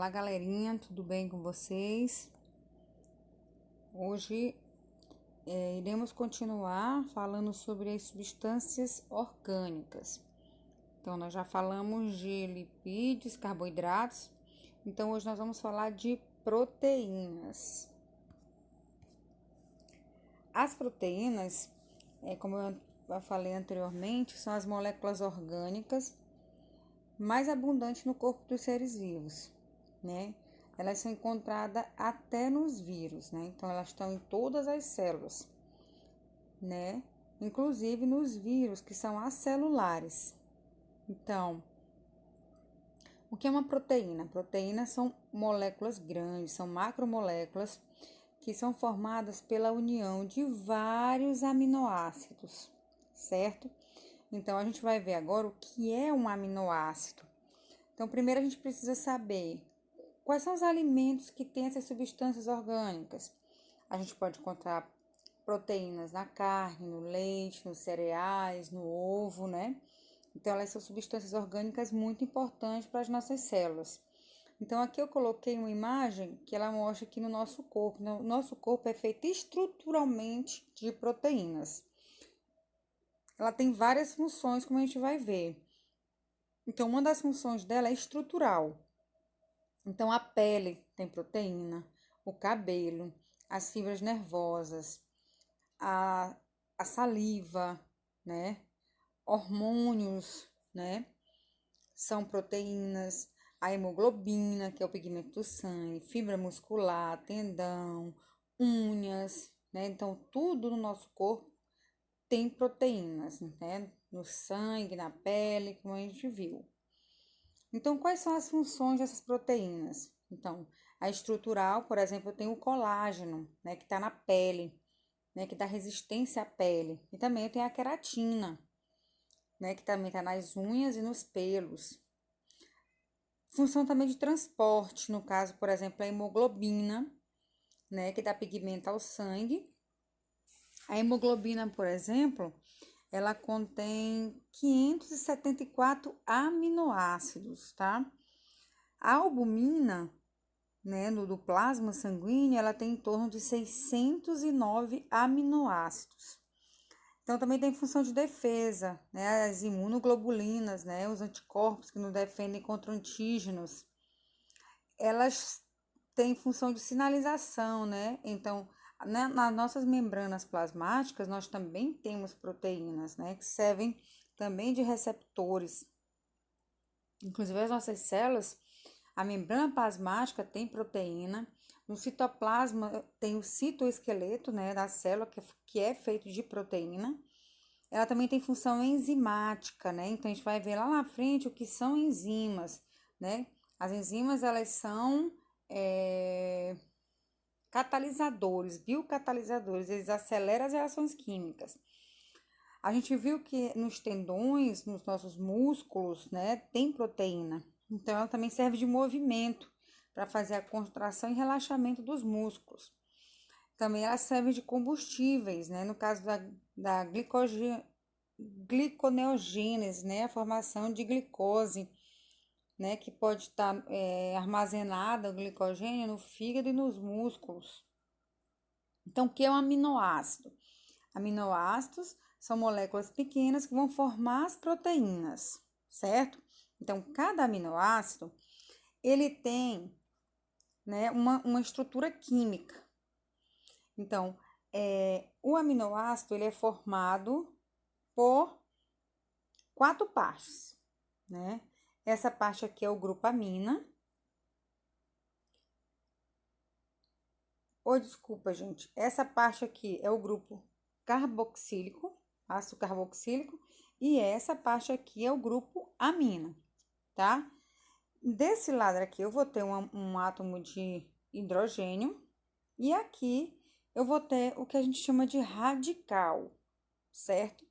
Olá, galerinha, tudo bem com vocês? Hoje iremos continuar falando sobre as substâncias orgânicas. Então, nós já falamos de lipídios, carboidratos, então hoje nós vamos falar de proteínas. As proteínas, como eu falei anteriormente, são as moléculas orgânicas mais abundantes no corpo dos seres vivos, né? Elas são encontradas até nos vírus, né? Então, elas estão em todas as células, né? Inclusive nos vírus, que são acelulares. Então, o que é uma proteína? Proteínas são moléculas grandes, são macromoléculas que são formadas pela união de vários aminoácidos, certo? Então, a gente vai ver agora o que é um aminoácido. Então, primeiro a gente precisa saber quais são os alimentos que têm essas substâncias orgânicas. A gente pode encontrar proteínas na carne, no leite, nos cereais, no ovo, né? Então, elas são substâncias orgânicas muito importantes para as nossas células. Então, aqui eu coloquei uma imagem que ela mostra que no nosso corpo, nosso corpo é feito estruturalmente de proteínas. Ela tem várias funções, como a gente vai ver. Então, uma das funções dela é estrutural. Então, a pele tem proteína, o cabelo, as fibras nervosas, a saliva, né? Hormônios, né? São proteínas, a hemoglobina, que é o pigmento do sangue, fibra muscular, tendão, unhas, né? Então, tudo no nosso corpo tem proteínas, né? No sangue, na pele, como a gente viu. Então, quais são as funções dessas proteínas? Então, a estrutural, por exemplo, eu tenho o colágeno, né, que está na pele, né, que dá resistência à pele. E também eu tenho a queratina, né, que também está nas unhas e nos pelos. Função também de transporte, no caso, por exemplo, a hemoglobina, né, que dá pigmento ao sangue. A hemoglobina, por exemplo, ela contém 574 aminoácidos, tá? A albumina, né, do plasma sanguíneo, ela tem em torno de 609 aminoácidos. Então, também tem função de defesa, né, as imunoglobulinas, né, os anticorpos que nos defendem contra antígenos. Elas têm função de sinalização, né? Então, nas nossas membranas plasmáticas, nós também temos proteínas, né, que servem também de receptores. Inclusive, as nossas células, a membrana plasmática tem proteína. No citoplasma tem o citoesqueleto, né, da célula, que é feito de proteína. Ela também tem função enzimática, né? Então, a gente vai ver lá na frente o que são enzimas, né? As enzimas, elas são catalisadores, biocatalisadores. Eles aceleram as reações químicas. A gente viu que nos tendões, nos nossos músculos, né, tem proteína. Então, ela também serve de movimento para fazer a contração e relaxamento dos músculos. Também ela serve de combustíveis, né? No caso da gliconeogênese, né? A formação de glicose, né? Que pode estar armazenada, o glicogênio, no fígado e nos músculos. Então, o que é um aminoácido? Aminoácidos são moléculas pequenas que vão formar as proteínas, certo? Então, cada aminoácido, ele tem, né, uma estrutura química. Então, o aminoácido, ele é formado por 4 partes, né? Essa parte aqui é o grupo amina. Desculpa, gente. Essa parte aqui é o grupo carboxílico, ácido carboxílico. E essa parte aqui é o grupo amina, tá? Desse lado aqui, eu vou ter um átomo de hidrogênio. E aqui, eu vou ter o que a gente chama de radical, certo?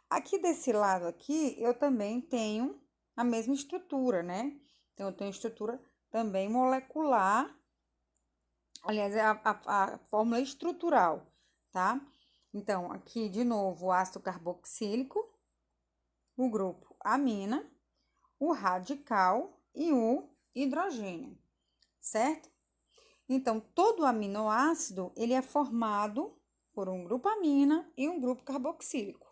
Aqui desse lado aqui, eu também tenho a mesma estrutura, né? Então, eu tenho estrutura também molecular, aliás, é a fórmula estrutural, tá? Então, aqui, de novo, o ácido carboxílico, o grupo amina, o radical e o hidrogênio. certo? Então, todo aminoácido, ele é formado por um grupo amina e um grupo carboxílico.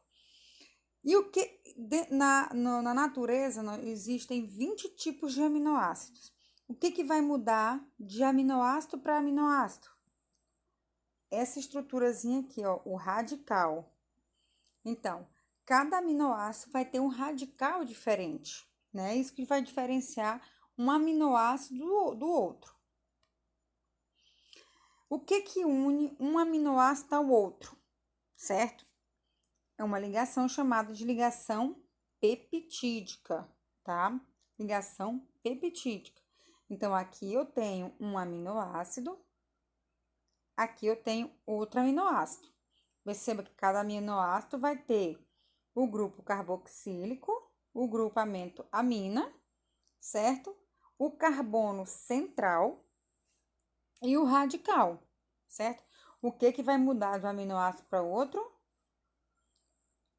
E o que na natureza existem 20 tipos de aminoácidos. O que vai mudar de aminoácido para aminoácido? Essa estruturazinha aqui, ó, o radical. Então, cada aminoácido vai ter um radical diferente, né? Isso que vai diferenciar um aminoácido do outro. O que une um aminoácido ao outro, certo? É uma ligação chamada de ligação peptídica, tá? Ligação peptídica. Então, aqui eu tenho um aminoácido, aqui eu tenho outro aminoácido. Perceba que cada aminoácido vai ter o grupo carboxílico, o grupamento amina, certo? O carbono central e o radical, certo? O que vai mudar de um aminoácido para outro?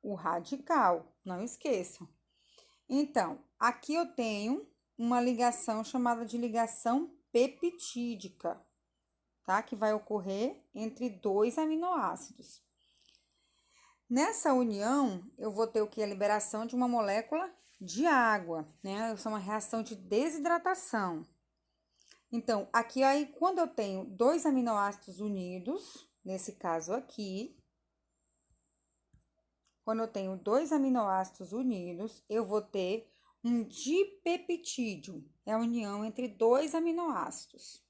O radical, não esqueçam. Então, aqui eu tenho uma ligação chamada de ligação peptídica, tá? Que vai ocorrer entre dois aminoácidos. Nessa união, eu vou ter o que? A liberação de uma molécula de água, né? Isso é uma reação de desidratação. Então, aqui aí, quando eu tenho dois aminoácidos unidos, nesse caso aqui, quando eu tenho dois aminoácidos unidos, eu vou ter um dipeptídeo, é a união entre dois aminoácidos.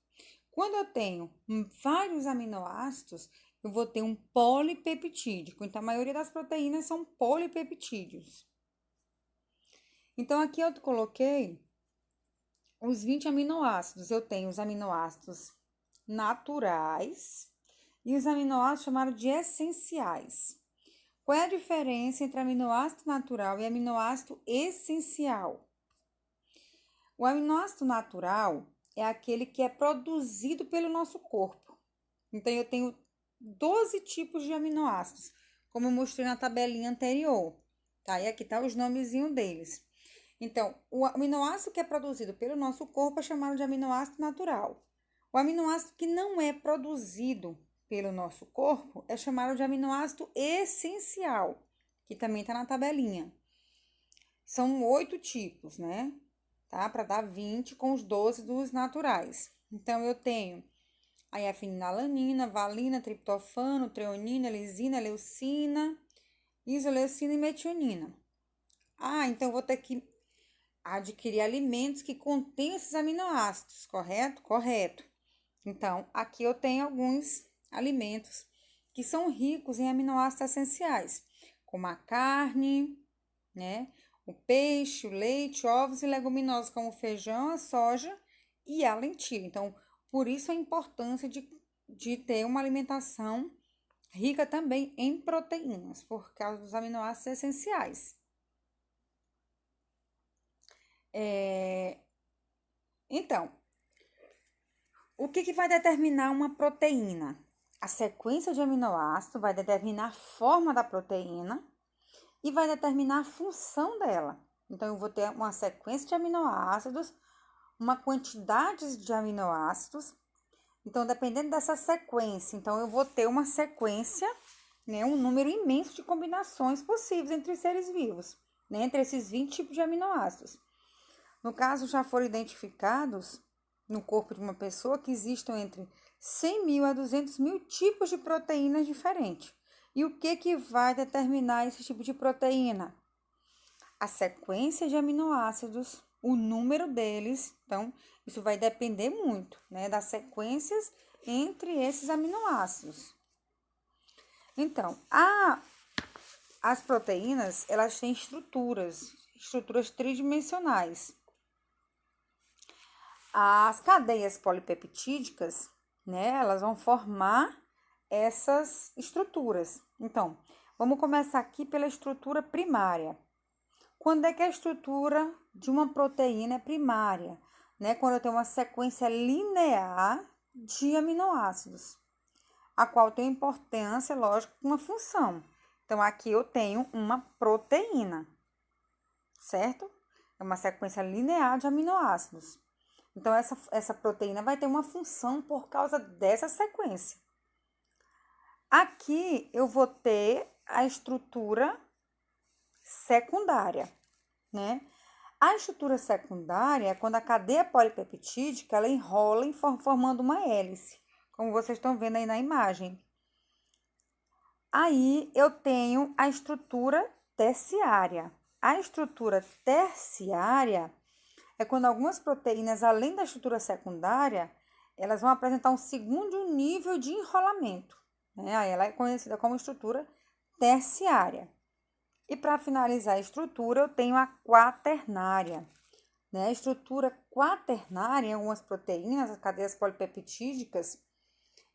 Quando eu tenho vários aminoácidos, eu vou ter um polipeptídico. Então, a maioria das proteínas são polipeptídeos. Então, aqui eu coloquei os 20 aminoácidos. Eu tenho os aminoácidos naturais e os aminoácidos chamados de essenciais. Qual é a diferença entre aminoácido natural e aminoácido essencial? O aminoácido natural é aquele que é produzido pelo nosso corpo. Então, eu tenho 12 tipos de aminoácidos, como eu mostrei na tabelinha anterior, tá? E aqui tá os nomezinhos deles. Então, o aminoácido que é produzido pelo nosso corpo é chamado de aminoácido natural. O aminoácido que não é produzido pelo nosso corpo é chamado de aminoácido essencial, que também está na tabelinha. São 8 tipos, né? Tá? Para dar 20 com os 12 dos naturais. Então, eu tenho aí a fenilalanina, valina, triptofano, treonina, lisina, leucina, isoleucina e metionina. Então eu vou ter que adquirir alimentos que contêm esses aminoácidos, correto? Correto. Então, aqui eu tenho alguns alimentos que são ricos em aminoácidos essenciais, como a carne, né? O peixe, o leite, ovos e leguminosas, como o feijão, a soja e a lentilha. Então, por isso a importância de ter uma alimentação rica também em proteínas, por causa dos aminoácidos essenciais. Então, o que vai determinar uma proteína? A sequência de aminoácidos vai determinar a forma da proteína e vai determinar a função dela. Então, eu vou ter uma sequência de aminoácidos, uma quantidade de aminoácidos. Então, dependendo dessa sequência, então eu vou ter uma sequência, né, um número imenso de combinações possíveis entre os seres vivos, né, entre esses 20 tipos de aminoácidos. No caso, já foram identificados no corpo de uma pessoa que existam entre 100 mil a 200 mil tipos de proteínas diferentes. E o que vai determinar esse tipo de proteína? A sequência de aminoácidos, o número deles. Então, isso vai depender muito, né, das sequências entre esses aminoácidos. Então, as proteínas, elas têm estruturas tridimensionais. As cadeias polipeptídicas, né, elas vão formar essas estruturas. Então, vamos começar aqui pela estrutura primária. Quando é que a estrutura de uma proteína é primária? Né? Quando eu tenho uma sequência linear de aminoácidos, a qual tem importância, lógico, uma função. Então, aqui eu tenho uma proteína, certo? É uma sequência linear de aminoácidos. Então, essa proteína vai ter uma função por causa dessa sequência. Aqui eu vou ter a estrutura secundária, né? A estrutura secundária é quando a cadeia polipeptídica ela enrola formando uma hélice, como vocês estão vendo aí na imagem. Aí eu tenho a estrutura terciária. A estrutura terciária é quando algumas proteínas, além da estrutura secundária, elas vão apresentar um segundo nível de enrolamento, né? Aí ela é conhecida como estrutura terciária. E para finalizar a estrutura, eu tenho a quaternária, né? A estrutura quaternária em algumas proteínas, as cadeias polipeptídicas,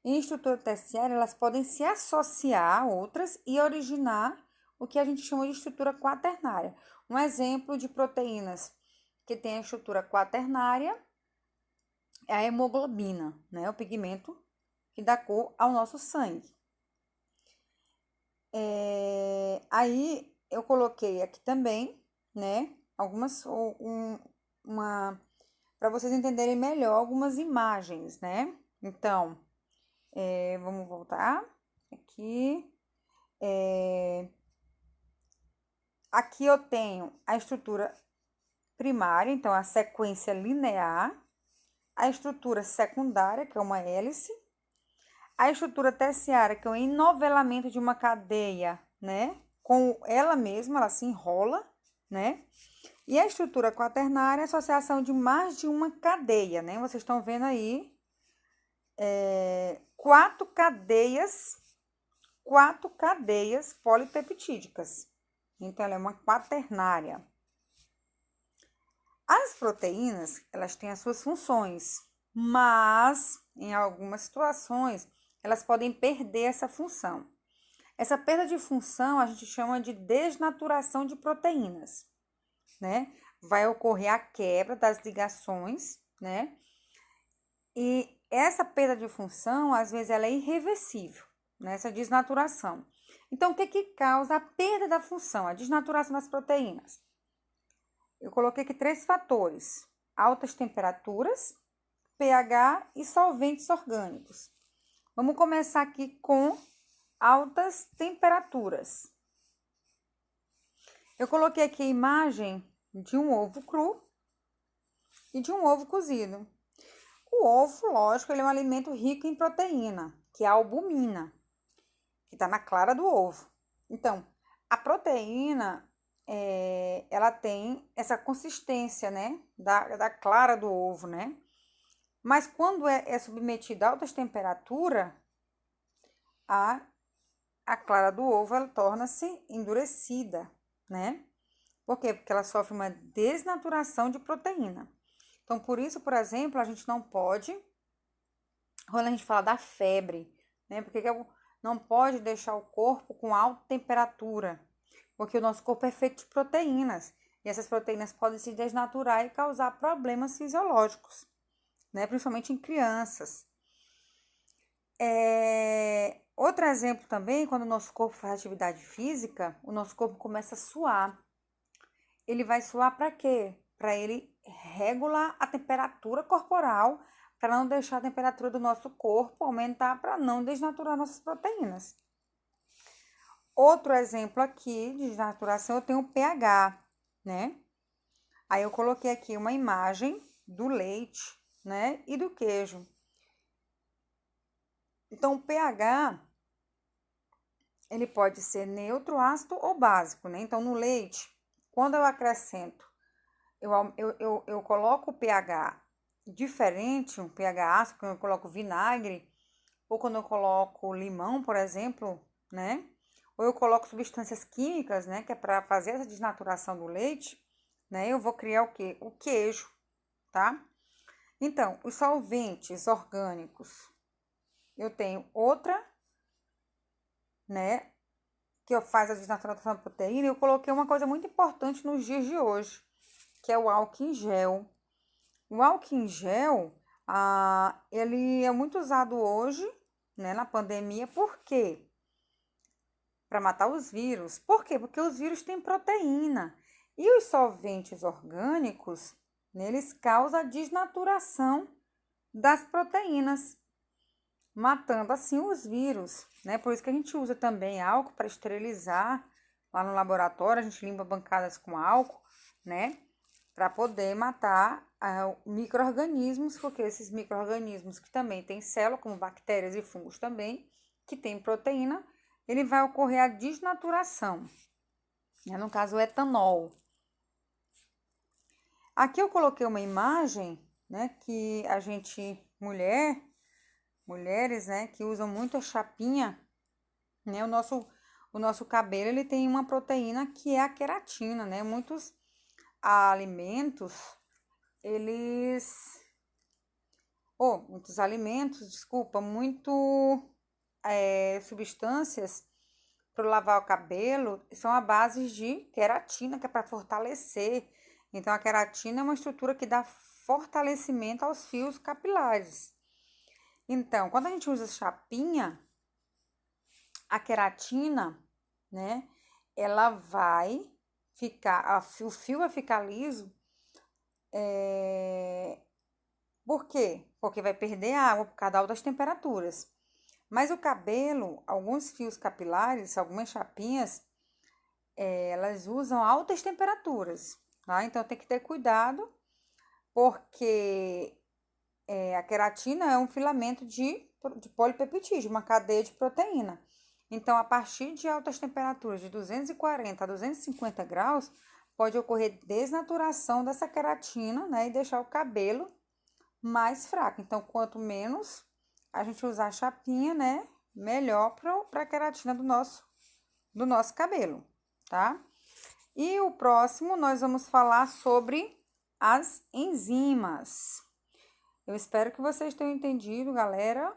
em estrutura terciária, elas podem se associar a outras e originar o que a gente chama de estrutura quaternária. Um exemplo de proteínas que tem a estrutura quaternária é a hemoglobina, né? O pigmento que dá cor ao nosso sangue. Aí eu coloquei aqui também, né? Para vocês entenderem melhor algumas imagens, né? Então, vamos voltar aqui. Aqui eu tenho a estrutura primária, então a sequência linear, a estrutura secundária, que é uma hélice, a estrutura terciária, que é o enovelamento de uma cadeia, né? Com ela mesma, ela se enrola, né? E a estrutura quaternária é a associação de mais de uma cadeia, né? Vocês estão vendo aí quatro cadeias polipeptídicas. Então, ela é uma quaternária. As proteínas, elas têm as suas funções, mas em algumas situações, elas podem perder essa função. Essa perda de função a gente chama de desnaturação de proteínas, né? Vai ocorrer a quebra das ligações, né? E essa perda de função, às vezes, ela é irreversível, né? Essa desnaturação. Então, o que causa a perda da função, a desnaturação das proteínas? Eu coloquei aqui 3 fatores: altas temperaturas, pH e solventes orgânicos. Vamos começar aqui com altas temperaturas. Eu coloquei aqui a imagem de um ovo cru e de um ovo cozido. O ovo, lógico, ele é um alimento rico em proteína, que é a albumina, que está na clara do ovo. Então, a proteína, ela tem essa consistência, né, da clara do ovo, né? Mas quando é submetida a altas temperaturas, a clara do ovo, ela torna-se endurecida, né? Por quê? Porque ela sofre uma desnaturação de proteína. Então, por isso, por exemplo, a gente não pode, quando a gente fala da febre, né? Porque não pode deixar o corpo com alta temperatura, porque o nosso corpo é feito de proteínas, e essas proteínas podem se desnaturar e causar problemas fisiológicos, né? Principalmente em crianças. Outro exemplo também, quando o nosso corpo faz atividade física, o nosso corpo começa a suar. Ele vai suar para quê? Para ele regular a temperatura corporal, para não deixar a temperatura do nosso corpo aumentar, para não desnaturar nossas proteínas. Outro exemplo aqui de desnaturação, eu tenho o pH, né? Aí eu coloquei aqui uma imagem do leite, né? E do queijo. Então, o pH, ele pode ser neutro, ácido ou básico, né? Então, no leite, quando eu acrescento, eu coloco o pH diferente, um pH ácido, quando eu coloco vinagre, ou quando eu coloco limão, por exemplo, né? Ou eu coloco substâncias químicas, né? Que é para fazer essa desnaturação do leite, né? Eu vou criar o quê? O queijo, tá? Então, os solventes orgânicos, eu tenho outra, né? Que faz a desnaturação da proteína. Eu coloquei uma coisa muito importante nos dias de hoje, que é o álcool em gel. O álcool em gel, ele é muito usado hoje, né, na pandemia. Por quê? Para matar os vírus. Por quê? Porque os vírus têm proteína. E os solventes orgânicos, Eles causam a desnaturação das proteínas, matando assim os vírus, né? Por isso que a gente usa também álcool para esterilizar. Lá no laboratório, a gente limpa bancadas com álcool, né? Para poder matar micro-organismos, porque esses micro-organismos que também têm célula, como bactérias e fungos também, que tem proteína, ele vai ocorrer a desnaturação, né? No caso, o etanol. Aqui eu coloquei uma imagem, né, que a gente, mulheres, né, que usam muito a chapinha, né, o nosso cabelo, ele tem uma proteína que é a queratina, né, muitos alimentos, muitos alimentos, desculpa, substâncias para lavar o cabelo são a base de queratina, que é para fortalecer. Então, a queratina é uma estrutura que dá fortalecimento aos fios capilares. Então, quando a gente usa chapinha, a queratina, né, ela vai ficar, o fio vai ficar liso. Por quê? Porque vai perder água por causa das altas temperaturas. Mas o cabelo, alguns fios capilares, algumas chapinhas, elas usam altas temperaturas, tá? Então tem que ter cuidado, porque a queratina é um filamento de polipeptídeo, uma cadeia de proteína. Então, a partir de altas temperaturas, de 240 a 250 graus, pode ocorrer desnaturação dessa queratina, né? E deixar o cabelo mais fraco. Então, quanto menos a gente usar a chapinha, né? Melhor para a queratina do nosso cabelo, tá? E o próximo, nós vamos falar sobre as enzimas. Eu espero que vocês tenham entendido, galera.